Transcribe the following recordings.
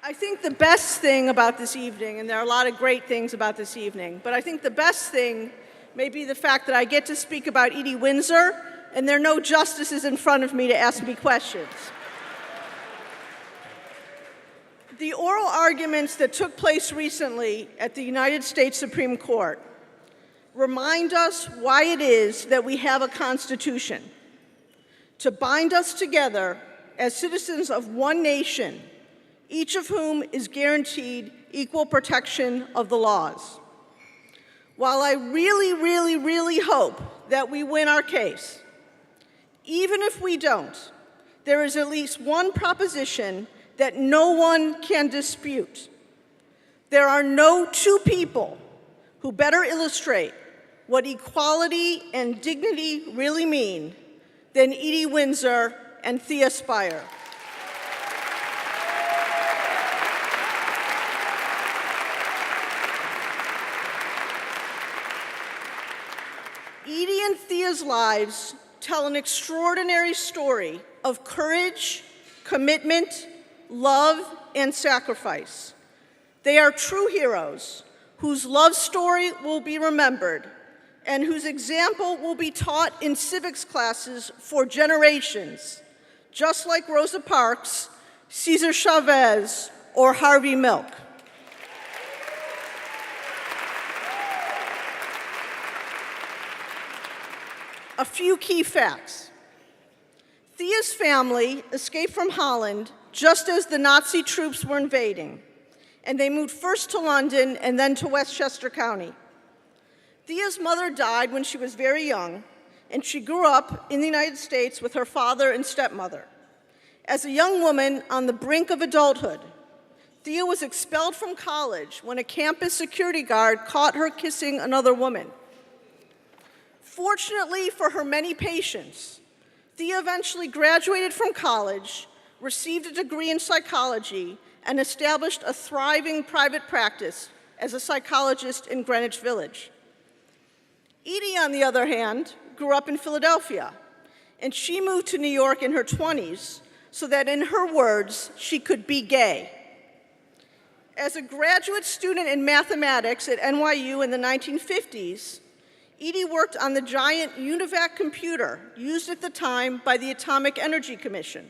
I think the best thing about this evening, and there are a lot of great things about this evening, but I think the best thing may be the fact that I get to speak about Edie Windsor, and there are no justices in front of me to ask me questions. The oral arguments that took place recently at the United States Supreme Court remind us why it is that we have a Constitution, to bind us together as citizens of one nation, each of whom is guaranteed equal protection of the laws. While I really hope that we win our case, even if we don't, there is at least one proposition that no one can dispute. There are no two people who better illustrate what equality and dignity really mean than Edie Windsor and Thea Spire. Edie and Thea's lives tell an extraordinary story of courage, commitment, love, and sacrifice. They are true heroes whose love story will be remembered and whose example will be taught in civics classes for generations, just like Rosa Parks, Cesar Chavez, or Harvey Milk. A few key facts. Thea's family escaped from Holland just as the Nazi troops were invading, and they moved first to London and then to Westchester County. Thea's mother died when she was very young, and she grew up in the United States with her father and stepmother. As a young woman on the brink of adulthood, Thea was expelled from college when a campus security guard caught her kissing another woman. Fortunately for her many patients, Thea eventually graduated from college, received a degree in psychology, and established a thriving private practice as a psychologist in Greenwich Village. Edie, on the other hand, grew up in Philadelphia, and she moved to New York in her 20s so that, in her words, she could be gay. As a graduate student in mathematics at NYU in the 1950s, Edie worked on the giant UNIVAC computer used at the time by the Atomic Energy Commission.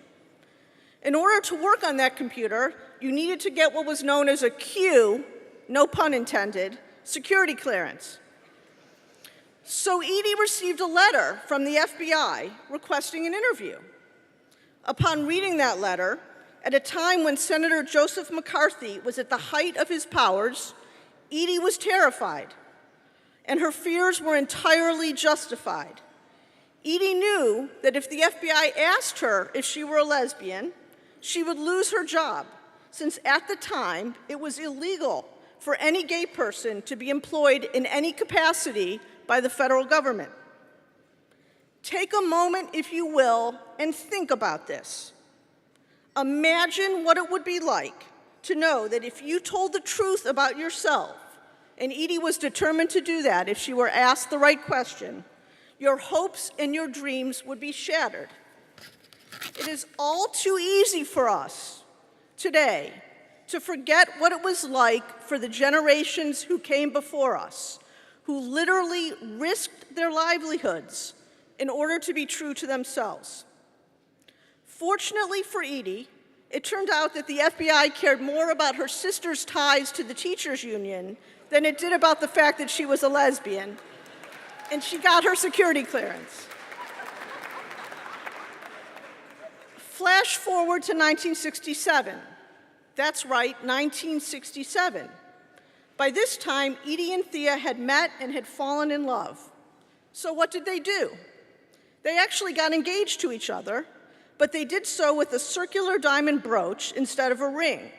In order to work on that computer, you needed to get what was known as a Q, no pun intended, security clearance. So Edie received a letter from the FBI requesting an interview. Upon reading that letter, at a time when Senator Joseph McCarthy was at the height of his powers, Edie was terrified, and her fears were entirely justified. Edie knew that if the FBI asked her if she were a lesbian, she would lose her job, since at the time it was illegal for any gay person to be employed in any capacity by the federal government. Take a moment, if you will, and think about this. Imagine what it would be like to know that if you told the truth about yourself, and Edie was determined to do that if she were asked the right question, your hopes and your dreams would be shattered. It is all too easy for us today to forget what it was like for the generations who came before us, who literally risked their livelihoods in order to be true to themselves. Fortunately for Edie, it turned out that the FBI cared more about her sister's ties to the teachers' union than it did about the fact that she was a lesbian, and she got her security clearance. Flash forward to 1967. That's right, 1967. By this time, Edie and Thea had met and had fallen in love. So what did they do? They actually got engaged to each other, but they did so with a circular diamond brooch instead of a ring.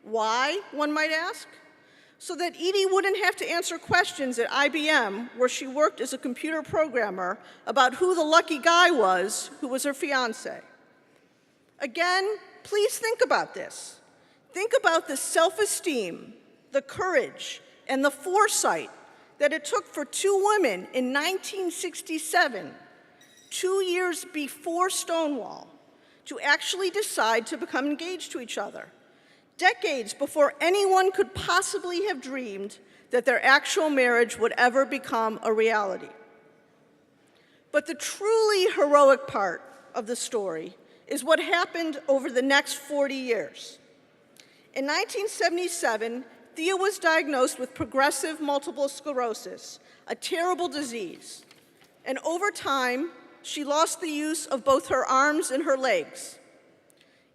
Why, one might ask? So that Edie wouldn't have to answer questions at IBM, where she worked as a computer programmer, about who the lucky guy was who was her fiancé. Again, please think about this. Think about the self-esteem, the courage, and the foresight that it took for two women in 1967, 2 years before Stonewall, to actually decide to become engaged to each other. decades before anyone could possibly have dreamed that their actual marriage would ever become a reality. But the truly heroic part of the story is what happened over the next 40 years. In 1977, Thea was diagnosed with progressive multiple sclerosis, a terrible disease. And over time, she lost the use of both her arms and her legs.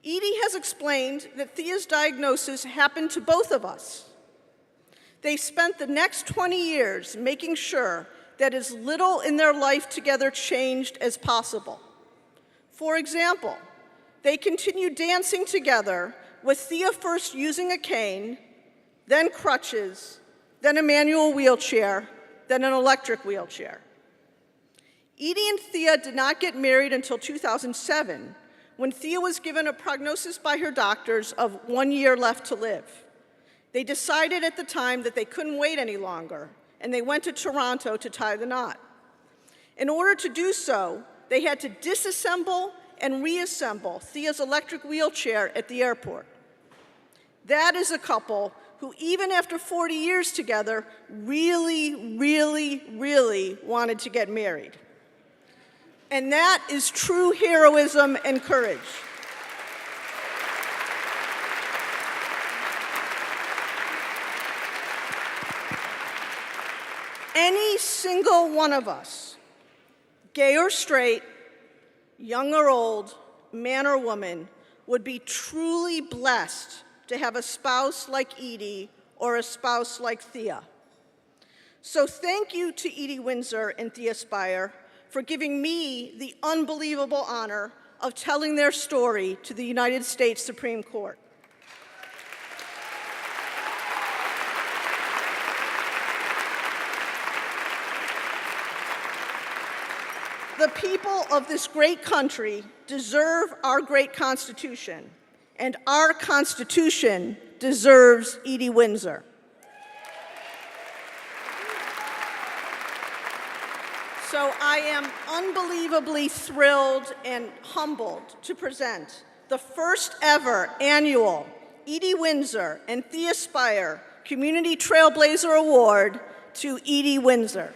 Edie has explained that Thea's diagnosis happened to both of us. They spent the next 20 years making sure that as little in their life together changed as possible. For example, they continued dancing together, with Thea first using a cane, then crutches, then a manual wheelchair, then an electric wheelchair. Edie and Thea did not get married until 2007, when Thea was given a prognosis by her doctors of 1 year left to live. They decided at the time that they couldn't wait any longer, and they went to Toronto to tie the knot. In order to do so, they had to disassemble and reassemble Thea's electric wheelchair at the airport. That is a couple who, even after 40 years together, really, really, really wanted to get married. And that is true heroism and courage. Any single one of us, gay or straight, young or old, man or woman, would be truly blessed to have a spouse like Edie or a spouse like Thea. So thank you to Edie Windsor and Thea Spire for giving me the unbelievable honor of telling their story to the United States Supreme Court. The people of this great country deserve our great Constitution, and our Constitution deserves Edie Windsor. So I am unbelievably thrilled and humbled to present the first ever annual Edie Windsor and Thea Spire Community Trailblazer Award to Edie Windsor.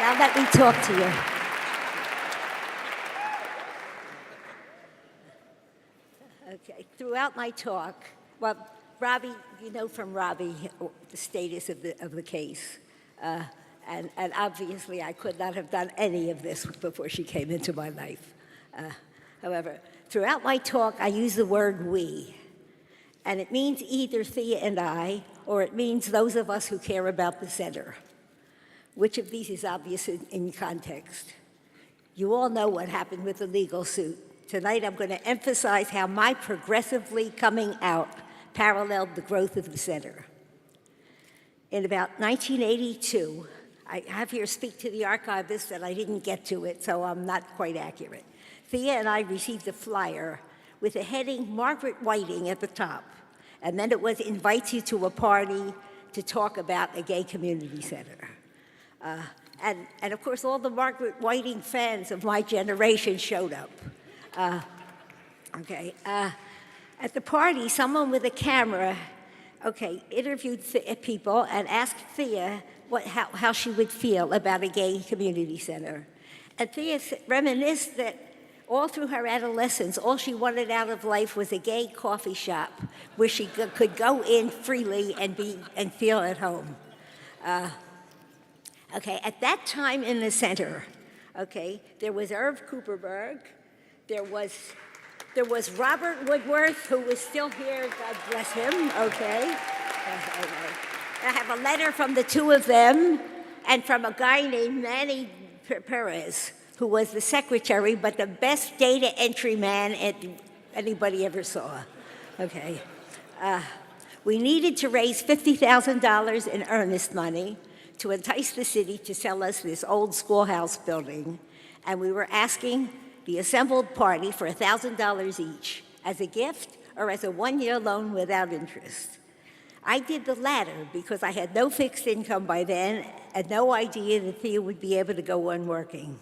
Now let me talk to you. Okay, throughout my talk, well, Robbie, you know from Robbie the status of the case. And obviously I could not have done any of this before she came into my life. However, throughout my talk, I use the word we. And it means either Thea and I, or it means those of us who care about the center. Which of these is obvious in context? You all know what happened with the legal suit. Tonight I'm going to emphasize how my progressively coming out paralleled the growth of the center. In about 1982, I have here speak to the archivist that I didn't get to it, so I'm not quite accurate. Thea and I received a flyer with the heading Margaret Whiting at the top, and then it was invites you to a party to talk about a gay community center. And of course, all the Margaret Whiting fans of my generation showed up. At the party, someone with a camera, interviewed people and asked Thea how she would feel about a gay community center. And Thea reminisced that all through her adolescence, all she wanted out of life was a gay coffee shop where she could go in freely and feel at home. Okay, at that time in the center, okay, there was Irv Cooperberg, there was Robert Woodworth, who was still here, God bless him, okay. I have a letter from the two of them and from a guy named Manny Perez, who was the secretary, but the best data entry man anybody ever saw, okay. We needed to raise $50,000 in earnest money to entice the city to sell us this old schoolhouse building, and we were asking the assembled party for $1,000 each as a gift or as a one-year loan without interest. I did the latter because I had no fixed income by then and no idea that Thea would be able to go on working.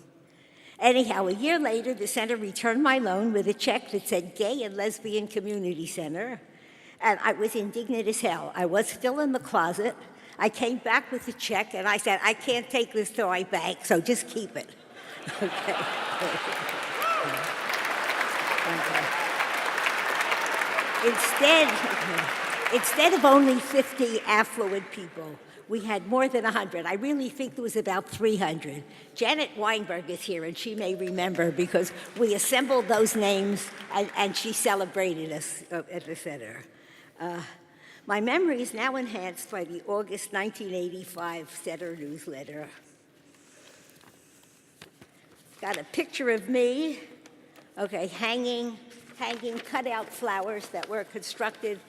Anyhow, a year later, the center returned my loan with a check that said Gay and Lesbian Community Center, and I was indignant as hell. I was still in the closet. I came back with the check, and I said, I can't take this to my bank, so just keep it. Okay. Instead of only 50 affluent people, we had more than 100. I really think there was about 300. Janet Weinberg is here, and she may remember because we assembled those names, and she celebrated us at the center. My memory is now enhanced by the August 1985 Center newsletter. Got a picture of me, okay, hanging cutout flowers that were constructed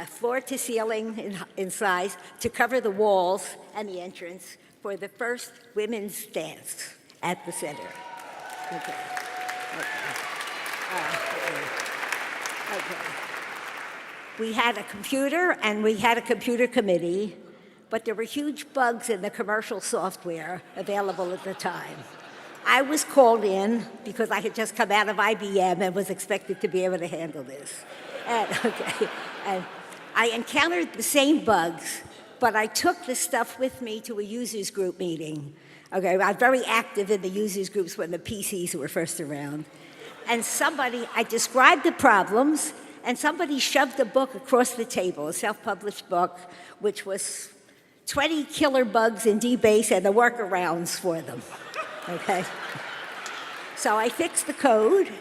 floor to ceiling in size to cover the walls and the entrance for the first women's dance at the center. Okay. We had a computer and we had a computer committee, but there were huge bugs in the commercial software available at the time. I was called in because I had just come out of IBM and was expected to be able to handle this. And I encountered the same bugs, but I took the stuff with me to a users group meeting. Okay, I was very active in the users groups when the PCs were first around. And I described the problems, and somebody shoved a book across the table, a self-published book, which was 20 killer bugs in DBase and the workarounds for them. Okay? So I fixed the code.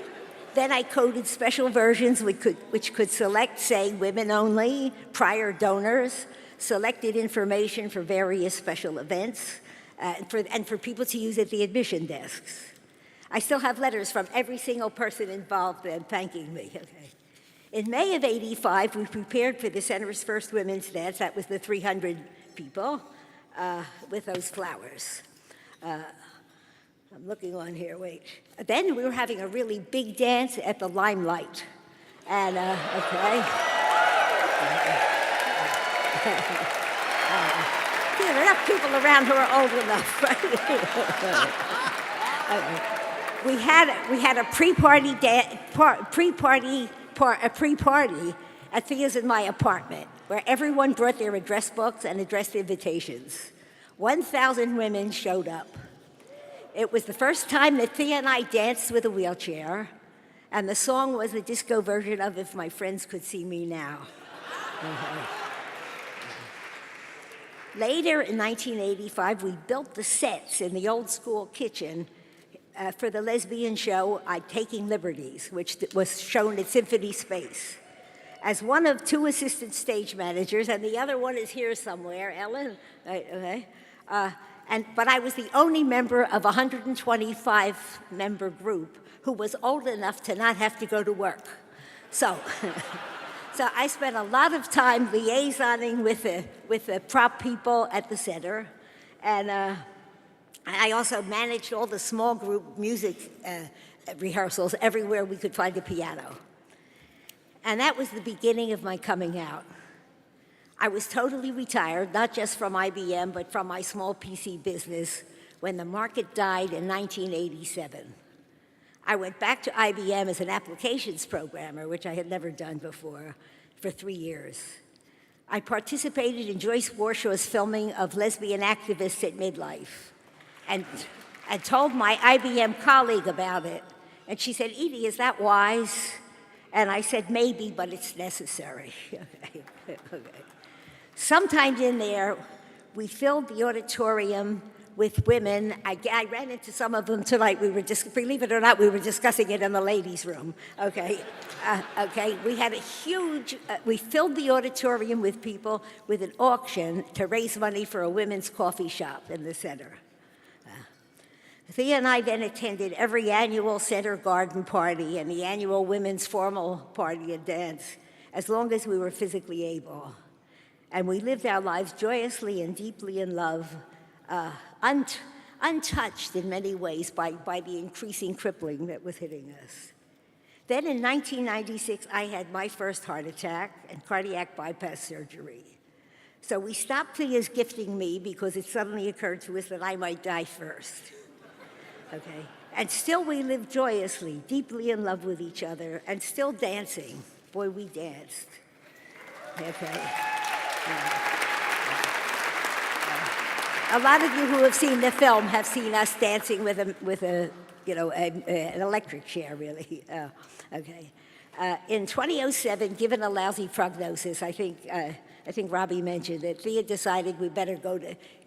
Then I coded special versions which could select, say, women only, prior donors, selected information for various special events, and for people to use at the admission desks. I still have letters from every single person involved in thanking me. Okay. In May of '85, we prepared for the center's first women's dance. That was the 300 people with those flowers. I'm looking on here, wait. Then we were having a really big dance at the Limelight. And, okay. There are enough people around who are old enough, right? We had a pre-party at Thea's in my apartment, where everyone brought their address books and address invitations. 1,000 women showed up. It was the first time that Thea and I danced with a wheelchair, and the song was the disco version of If My Friends Could See Me Now. Later in 1985, we built the sets in the old school kitchen for the lesbian show, Taking Liberties, which was shown at Symphony Space. As one of two assistant stage managers, and the other one is here somewhere, Ellen, okay? But I was the only member of a 125-member group who was old enough to not have to go to work. So I spent a lot of time liaisoning with the prop people at the center, and I also managed all the small group music rehearsals everywhere we could find a piano. And that was the beginning of my coming out. I was totally retired, not just from IBM, but from my small PC business when the market died in 1987. I went back to IBM as an applications programmer, which I had never done before, for 3 years. I participated in Joyce Warshaw's filming of lesbian activists at midlife and told my IBM colleague about it. And she said, Edie, is that wise? And I said, maybe, but it's necessary. Okay. Sometimes in there, we filled the auditorium with women. I ran into some of them tonight. We were just, believe it or not, we were discussing it in the ladies' room, okay? Okay, we had a huge, we filled the auditorium with people with an auction to raise money for a women's coffee shop in the center. Thea and I then attended every annual center garden party and the annual women's formal party and dance, as long as we were physically able. And we lived our lives joyously and deeply in love, untouched in many ways by the increasing crippling that was hitting us. Then in 1996, I had my first heart attack and cardiac bypass surgery. So we stopped Thea's gifting me because it suddenly occurred to us that I might die first. Okay. And still we lived joyously, deeply in love with each other, and still dancing. Boy, we danced. Okay. A lot of you who have seen the film have seen us dancing with an electric chair, really. Okay. In 2007, given a lousy prognosis, I think Robbie mentioned it, Thea decided we better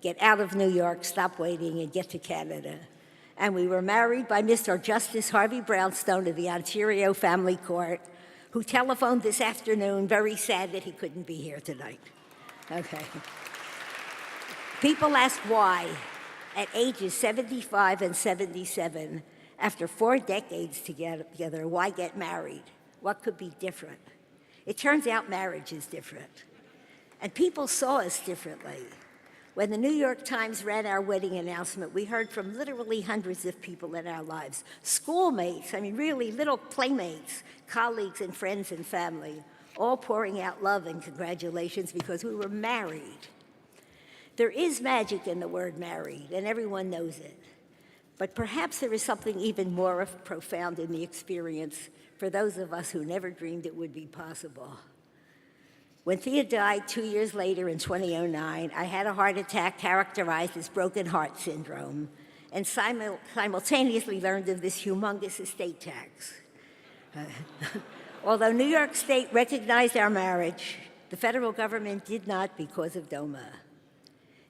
get out of New York, stop waiting, and get to Canada. And we were married by Mr. Justice Harvey Brownstone of the Ontario Family Court, who telephoned this afternoon, very sad that he couldn't be here tonight. Okay. People ask why, at ages 75 and 77, after 4 decades together, why get married? What could be different? It turns out marriage is different. And people saw us differently. When the New York Times ran our wedding announcement, we heard from literally hundreds of people in our lives. Schoolmates, I mean really little playmates, colleagues and friends and family, all pouring out love and congratulations because we were married. There is magic in the word married, and everyone knows it. But perhaps there is something even more profound in the experience for those of us who never dreamed it would be possible. When Thea died 2 years later in 2009, I had a heart attack characterized as broken heart syndrome and simultaneously learned of this humongous estate tax. Although New York State recognized our marriage, the federal government did not because of DOMA.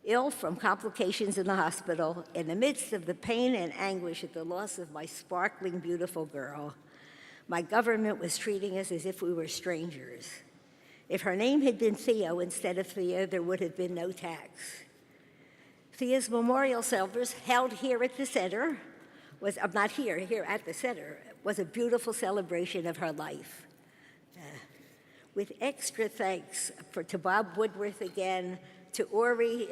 Ill from complications in the hospital, in the midst of the pain and anguish at the loss of my sparkling, beautiful girl, my government was treating us as if we were strangers. If her name had been Theo instead of Thea, there would have been no tax. Thea's memorial service, held here at the center, here at the center, was a beautiful celebration of her life. With extra thanks to Bob Woodworth again, to Ori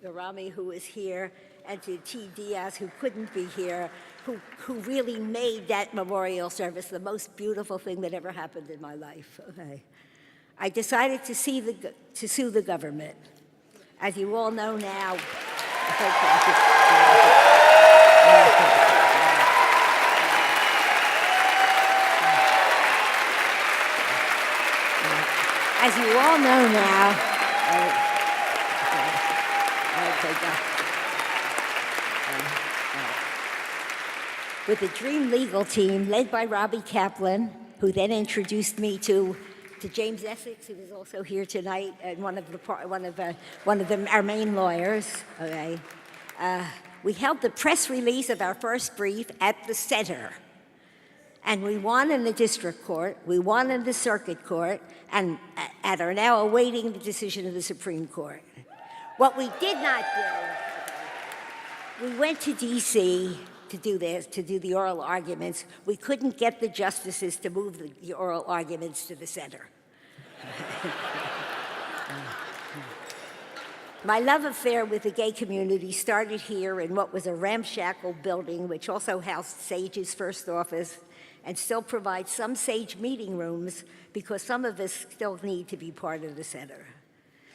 Rami, who is here, and to T. Diaz, who couldn't be here, who really made that memorial service the most beautiful thing that ever happened in my life. Okay. I decided to sue the government. As you all know now, as you all know now, with the Dream Legal team led by Robbie Kaplan, who then introduced me to James Essex, who is also here tonight, and one of our main lawyers. Okay, we held the press release of our first brief at the center, and we won in the district court, we won in the circuit court, and are now awaiting the decision of the Supreme Court. What we did not do, we went to D.C. to do the oral arguments. We couldn't get the justices to move the oral arguments to the center. My love affair with the gay community started here in what was a ramshackle building, which also housed SAGE's first office and still provides some SAGE meeting rooms because some of us still need to be part of the center.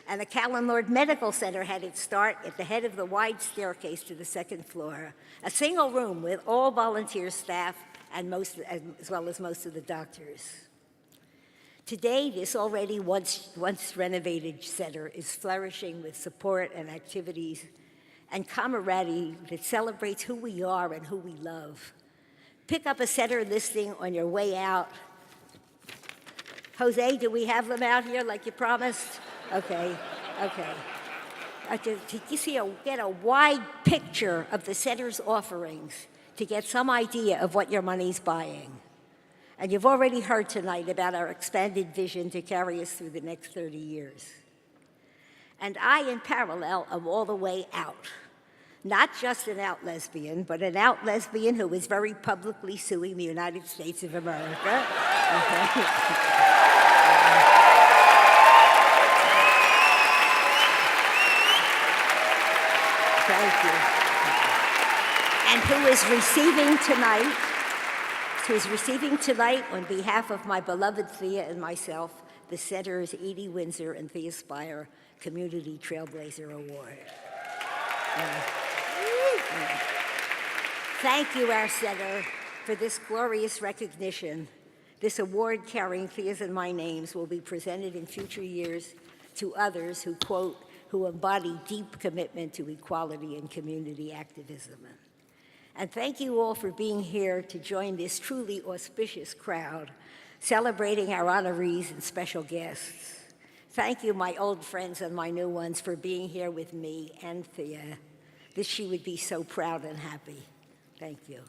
And the Callan Lord Medical Center had its start at the head of the wide staircase to the second floor, a single room with all volunteer staff and as well as most of the doctors. Today, this already once renovated center is flourishing with support and activities and camaraderie that celebrates who we are and who we love. Pick up a center listing on your way out. Jose, do we have them out here like you promised? Okay. get a wide picture of the center's offerings, to get some idea of what your money's buying. And you've already heard tonight about our expanded vision to carry us through the next 30 years. And I, in parallel, am all the way out. Not just an out lesbian, but an out lesbian who is very publicly suing the United States of America. Thank you. And who is receiving tonight on behalf of my beloved Thea and myself, the Center's Edie, Windsor, and Thea Spire Community Trailblazer Award. Thank you, our center, for this glorious recognition. This award carrying Thea's and my names will be presented in future years to others who, quote, who embody deep commitment to equality and community activism. And thank you all for being here to join this truly auspicious crowd, celebrating our honorees and special guests. Thank you, my old friends and my new ones, for being here with me and Thea. She would be so proud and happy. Thank you.